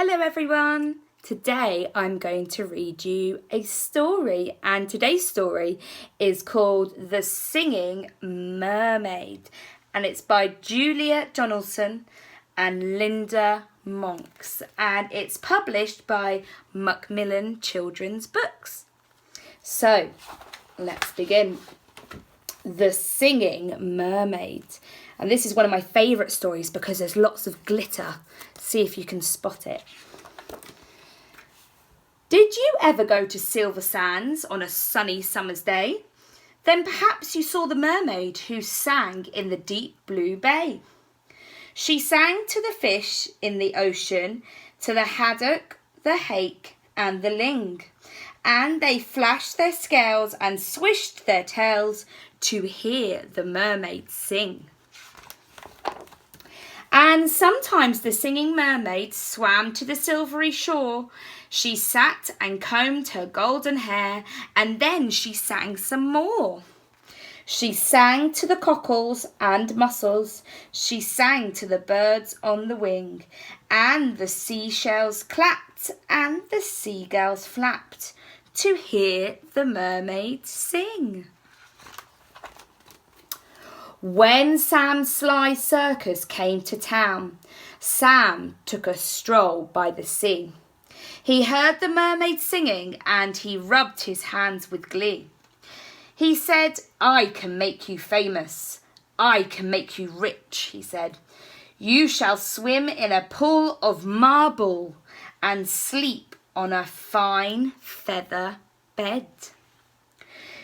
Hello everyone! Today I'm going to read you a story, and today's story is called The Singing Mermaid, and it's by Julia Donaldson and Linda Monks, and it's published by Macmillan Children's Books. So let's begin. The Singing Mermaid. And this is one of my favourite stories because there's lots of glitter. See if you can spot it. Did you ever go to Silver Sands on a sunny summer's day? Then perhaps you saw the mermaid who sang in the deep blue bay. She sang to the fish in the ocean, to the haddock, the hake and the ling. And they flashed their scales and swished their tails to hear the mermaid sing. And sometimes the singing mermaid swam to the silvery shore. She sat and combed her golden hair, and then she sang some more. She sang to the cockles and mussels, she sang to the birds on the wing, and the seashells clapped and the seagulls flapped to hear the mermaid sing. When Sam Sly's circus came to town, Sam took a stroll by the sea. He heard the mermaid singing and he rubbed his hands with glee. He said, "I can make you famous. I can make you rich," he said. "You shall swim in a pool of marble and sleep on a fine feather bed.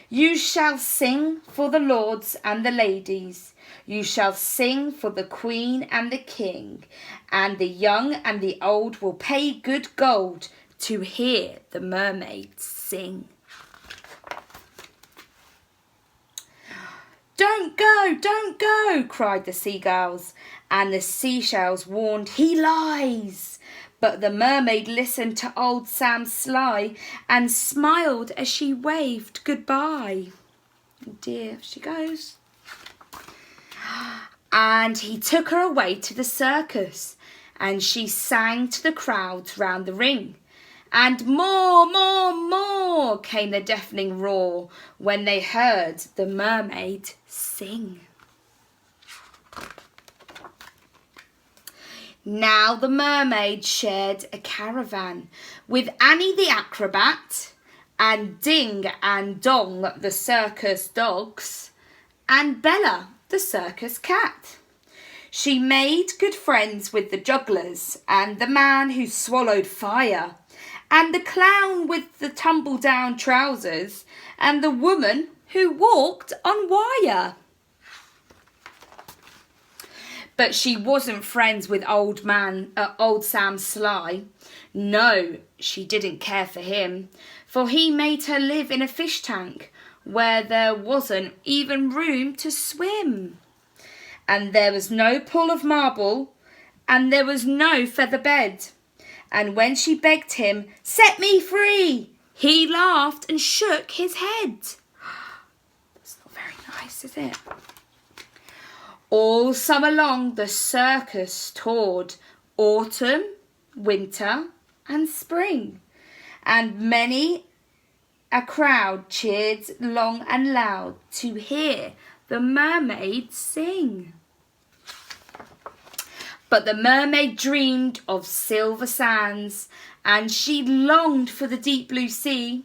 You shall sing for the lords and the ladies. You shall sing for the queen and the king. And the young and the old will pay good gold to hear the mermaid sing." "Don't go," cried the seagulls, and the seashells warned, "He lies." But the mermaid listened to old Sam Sly and smiled as she waved goodbye. Oh dear, she goes. And he took her away to the circus, and she sang to the crowds round the ring. And more, more, more came the deafening roar when they heard the mermaid sing. Now the mermaid shared a caravan with Annie the acrobat and Ding and Dong the circus dogs and Bella the circus cat. She made good friends with the jugglers and the man who swallowed fire and the clown with the tumble-down trousers and the woman who walked on wire. But she wasn't friends with old Sam Sly. No, she didn't care for him, for he made her live in a fish tank where there wasn't even room to swim. And there was no pool of marble, and there was no feather bed. And when she begged him, "Set me free," he laughed and shook his head. That's not very nice, is it? All summer long the circus toured, autumn, winter and spring, and many a crowd cheered long and loud to hear the mermaid sing. But the mermaid dreamed of silver sands, and she longed for the deep blue sea,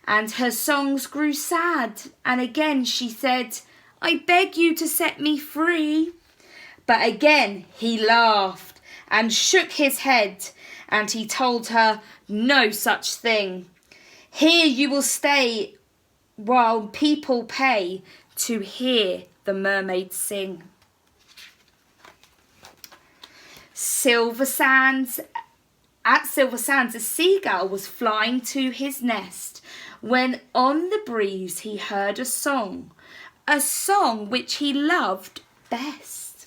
and her songs grew sad, and again she said, "I beg you to set me free." But again he laughed and shook his head, and he told her no such thing. Here you will stay while people pay to hear the mermaid sing. At Silver Sands, a seagull was flying to his nest when on the breeze he heard a song which he loved best.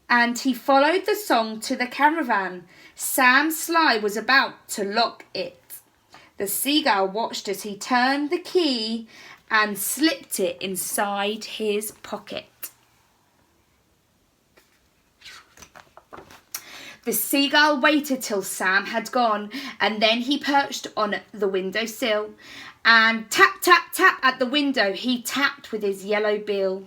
And he followed the song to the caravan. Sam Sly was about to lock it. The seagull watched as he turned the key and slipped it inside his pocket. The seagull waited till Sam had gone, and then he perched on the windowsill, and tap, tap, tap at the window he tapped with his yellow bill.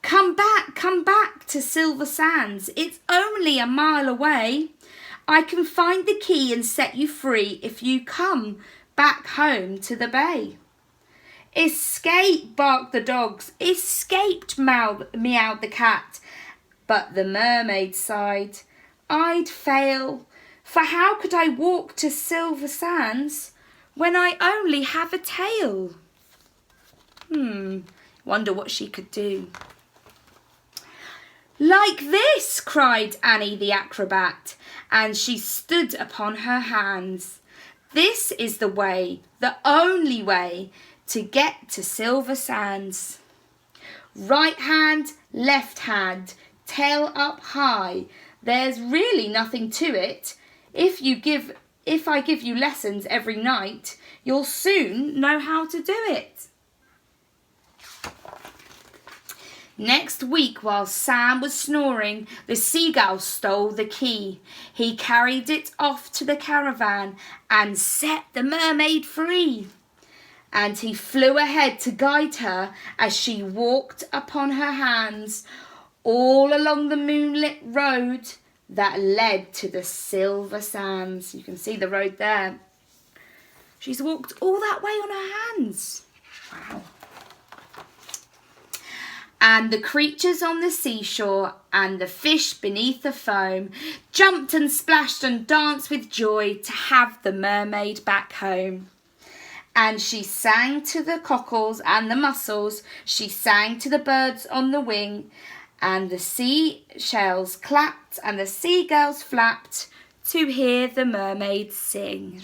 Come back to Silver Sands, it's only a mile away. I can find the key and set you free if you come back home to the bay. Escape, barked the dogs, escaped, meowed the cat. But the mermaid sighed, I'd fail, for how could I walk to Silver Sands when I only have a tail? Wonder what she could do. Like this, cried Annie the acrobat, and she stood upon her hands. This is the way, the only way, to get to Silver Sands. Right hand, left hand, tail up high. There's really nothing to it. If I give you lessons every night, you'll soon know how to do it. Next week, while Sam was snoring, the seagull stole the key. He carried it off to the caravan and set the mermaid free. And he flew ahead to guide her as she walked upon her hands all along the moonlit road that led to the Silver Sands. You can see the road there. She's walked all that way on her hands. Wow. And the creatures on the seashore and the fish beneath the foam jumped and splashed and danced with joy to have the mermaid back home. And she sang to the cockles and the mussels, she sang to the birds on the wing, and the seashells clapped and the seagulls flapped to hear the mermaid sing.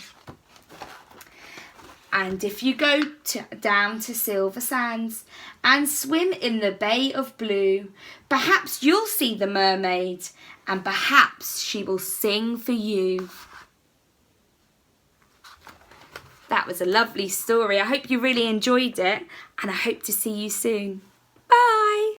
And if you go down to Silver Sands and swim in the Bay of Blue, perhaps you'll see the mermaid, and perhaps she will sing for you. That was a lovely story. I hope you really enjoyed it, and I hope to see you soon.